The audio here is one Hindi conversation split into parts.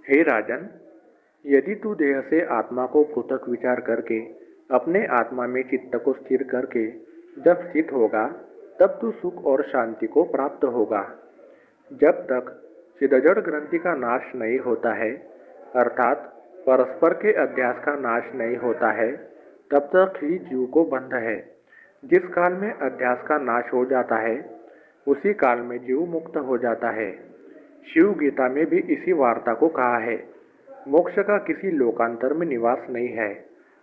हे राजन, यदि तू देह से आत्मा को पृथक विचार करके अपने आत्मा में चित्त को स्थिर करके जब स्थित होगा, तब तू सुख और शांति को प्राप्त होगा। जब तक चिदजड़ ग्रंथि का नाश नहीं होता है, अर्थात परस्पर के अध्यास का नाश नहीं होता है, तब तक ही जीव को बंध है। जिस काल में अध्यास का नाश हो जाता है, उसी काल में जीव मुक्त हो जाता है। शिव गीता में भी इसी वार्ता को कहा है। मोक्ष का किसी लोकांतर में निवास नहीं है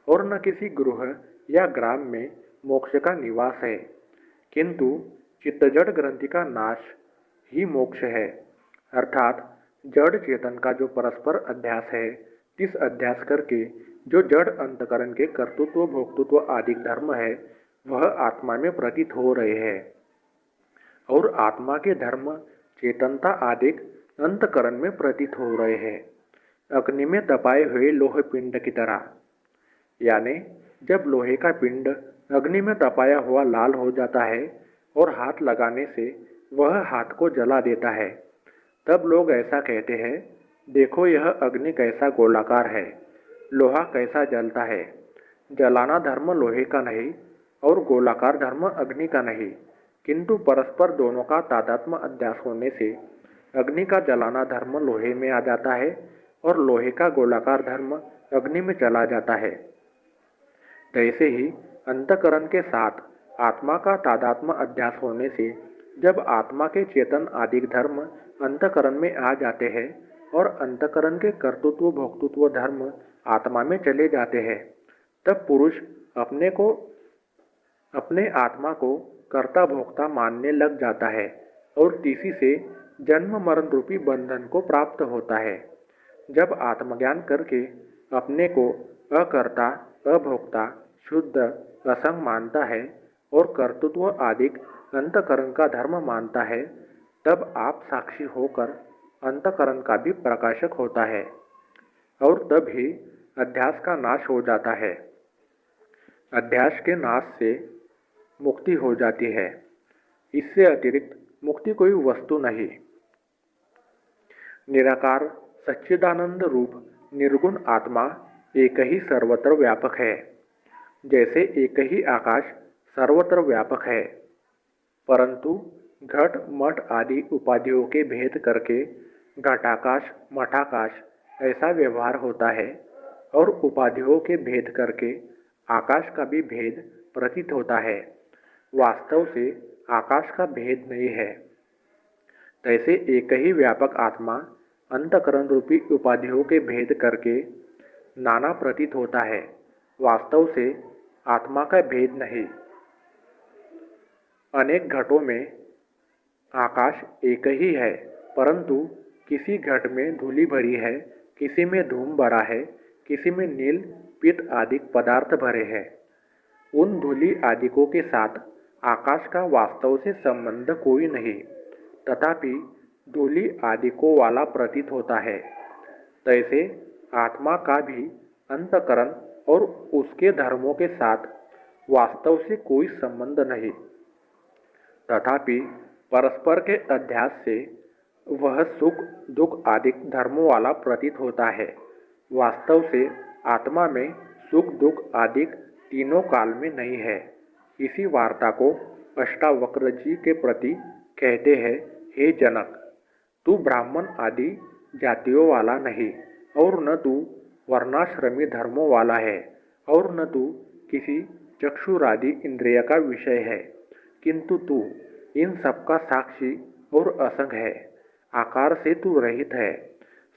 और न किसी गृह या ग्राम में मोक्ष का निवास है, किंतु चित्तजड़ ग्रंथि का नाश ही मोक्ष है। अर्थात जड़ चेतन का जो परस्पर अध्यास है, इस अध्यास करके जो जड़ अंतकरण के कर्तृत्व भोक्तृत्व आदि धर्म है, वह आत्मा में प्रतीत हो रहे हैं और आत्मा के धर्म चेतनता आदि अंतकरण में प्रतीत हो रहे हैं, अग्नि में तपाए हुए लोह पिंड की तरह। यानी जब लोहे का पिंड अग्नि में तपाया हुआ लाल हो जाता है और हाथ लगाने से वह हाथ को जला देता है, तब लोग ऐसा कहते हैं, देखो यह अग्नि कैसा गोलाकार है, लोहा कैसा जलता है। जलाना धर्म लोहे का नहीं और गोलाकार धर्म अग्नि का नहीं, किंतु परस्पर दोनों का तादात्म्य अध्यास होने से अग्नि का जलाना धर्म लोहे में आ जाता है और लोहे का गोलाकार धर्म अग्नि में चला जाता है। तैसे ही अंतकरण के साथ आत्मा का तादात्म्य अध्यास होने से जब आत्मा के चेतन आदि धर्म अंतकरण में आ जाते हैं और अंतकरण के कर्तृत्व भोक्तृत्व धर्म आत्मा में चले जाते हैं, तब पुरुष अपने आत्मा को कर्ता भोक्ता मानने लग जाता है और इसी से जन्म मरण रूपी बंधन को प्राप्त होता है। जब आत्मज्ञान करके अपने को अकर्ता अभोक्ता शुद्ध असंग मानता है और कर्तृत्व आदि अंतकरण का धर्म मानता है, तब आप साक्षी होकर अंतकरण का भी प्रकाशक होता है और तब ही अध्यास का नाश हो जाता है। अध्यास के नाश से मुक्ति हो जाती है। इससे अतिरिक्त मुक्ति कोई वस्तु नहीं। निराकार सच्चिदानंद रूप निर्गुण आत्मा एक ही सर्वत्र व्यापक है, जैसे एक ही आकाश सर्वत्र व्यापक है, परंतु घट मठ आदि उपाधियों के भेद करके घटाकाश मठाकाश ऐसा व्यवहार होता है और उपाधियों के भेद करके आकाश का भी भेद प्रतीत होता है। वास्तव से आकाश का भेद नहीं है। तैसे एक ही व्यापक आत्मा अंतकरण रूपी उपाधियों के भेद करके नाना प्रतीत होता है। वास्तव से आत्मा का भेद नहीं। अनेक घटों में आकाश एक ही है, परंतु किसी घट में धूलि भरी है, किसी में धूम भरा है, किसी में नील पित्त आदि पदार्थ भरे हैं। उन धूलि आदिकों के साथ आकाश का वास्तव से संबंध कोई नहीं, तथापि धूलि आदिकों वाला प्रतीत होता है। तैसे आत्मा का भी अंतकरण और उसके धर्मों के साथ वास्तव से कोई संबंध नहीं, तथापि परस्पर के अध्यास से वह सुख दुख आदि धर्मों वाला प्रतीत होता है। वास्तव से आत्मा में सुख दुख आदि तीनों काल में नहीं है। इसी वार्ता को अष्टावक्र जी के प्रति कहते हैं, हे जनक, तू ब्राह्मण आदि जातियों वाला नहीं और न तू वर्णाश्रमी धर्मों वाला है और न तू किसी चक्षुरादि इंद्रिय का विषय है, किंतु तू इन सब का साक्षी और असंग है। आकार से तू रहित है,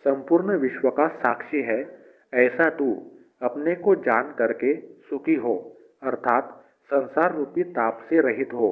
संपूर्ण विश्व का साक्षी है। ऐसा तू अपने को जान करके सुखी हो, अर्थात संसार रूपी ताप से रहित हो।